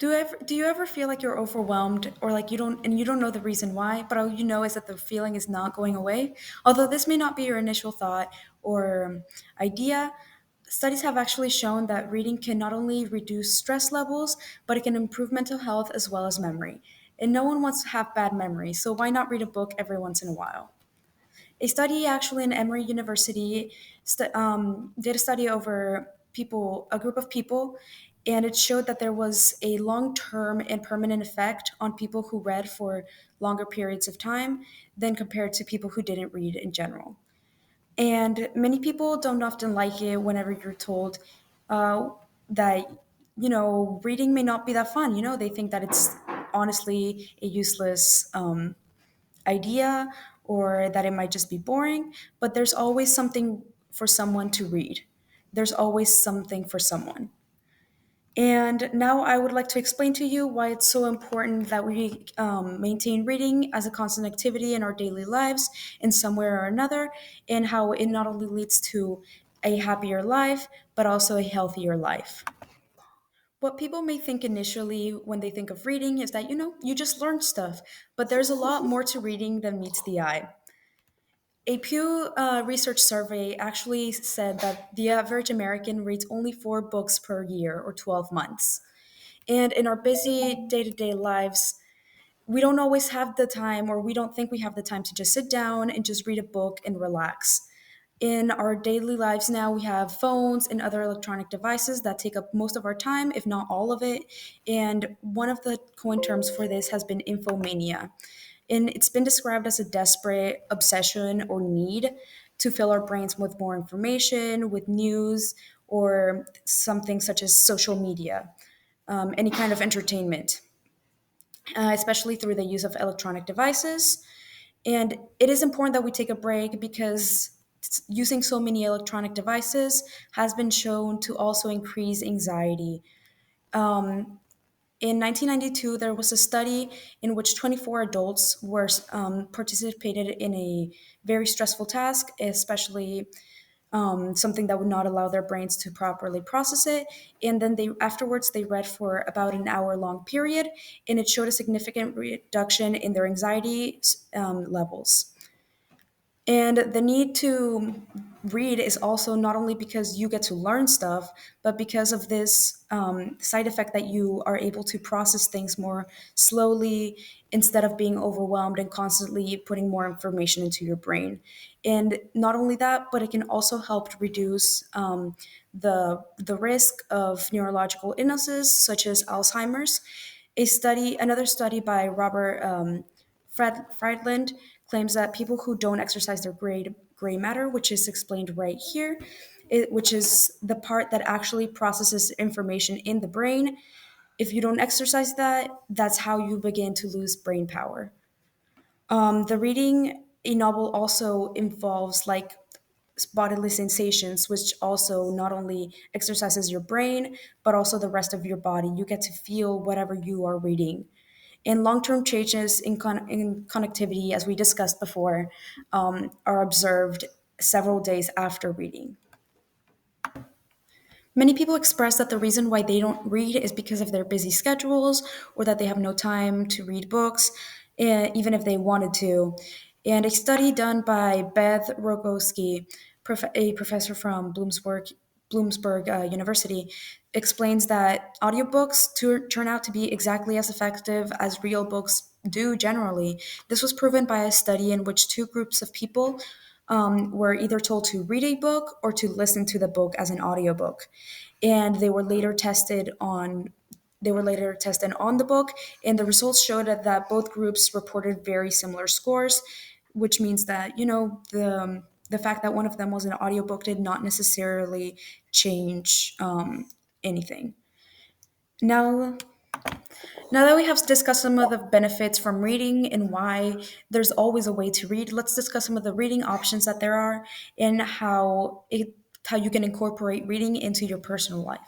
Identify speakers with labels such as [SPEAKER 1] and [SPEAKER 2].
[SPEAKER 1] Do you ever feel like you're overwhelmed or like you don't know the reason why, but all you know is that the feeling is not going away? Although this may not be your initial thought or idea, studies have actually shown that reading can not only reduce stress levels, but it can improve mental health as well as memory. And no one wants to have bad memory, so why not read a book every once in a while? A study actually in Emory University did a study over people, a group of people, and it showed that there was a long-term and permanent effect on people who read for longer periods of time than compared to people who didn't read in general. And many people don't often like it whenever you're told uh, that, reading may not be that fun. They think that it's honestly a useless idea or that it might just be boring, but there's always something for someone to read. There's always something for someone. And now I would like to explain to you why it's so important that we maintain reading as a constant activity in our daily lives in some way or another, and how it not only leads to a happier life, but also a healthier life. What people may think initially when they think of reading is that, you just learn stuff, but there's a lot more to reading than meets the eye. A Pew Research survey actually said that the average American reads only 4 books per year or 12 months. And in our busy day to day lives, we don't always have the time, or we don't think we have the time to just sit down and just read a book and relax. In our daily lives now, we have phones and other electronic devices that take up most of our time, if not all of it. And one of the coin terms for this has been infomania. And it's been described as a desperate obsession or need to fill our brains with more information, with news, or something such as social media, any kind of entertainment, especially through the use of electronic devices. And it is important that we take a break because using so many electronic devices has been shown to also increase anxiety. In 1992, there was a study in which 24 adults were participated in a very stressful task, especially something that would not allow their brains to properly process it. And then they read for about an hour long period, and it showed a significant reduction in their anxiety levels. And the need to read is also not only because you get to learn stuff, but because of this side effect that you are able to process things more slowly instead of being overwhelmed and constantly putting more information into your brain. And not only that, but it can also help reduce the risk of neurological illnesses such as Alzheimer's. Another study by Robert Friedland claims that people who don't exercise their gray matter, which is explained right here, which is the part that actually processes information in the brain. If you don't exercise that, that's how you begin to lose brain power. The reading a novel also involves like bodily sensations, which also not only exercises your brain, but also the rest of your body. You get to feel whatever you are reading. And long-term changes in connectivity, as we discussed before, are observed several days after reading. Many people express that the reason why they don't read is because of their busy schedules or that they have no time to read books, even if they wanted to. And a study done by Beth Rogoski, a professor from Bloomsburg University, explains that audiobooks turn out to be exactly as effective as real books do generally. This was proven by a study in which two groups of people were either told to read a book or to listen to the book as an audiobook. And they were later tested on the book, and the results showed that both groups reported very similar scores, which means that the fact that one of them was an audiobook did not necessarily change anything. Now, now that we have discussed some of the benefits from reading and why there's always a way to read, let's discuss some of the reading options that there are and how you can incorporate reading into your personal life.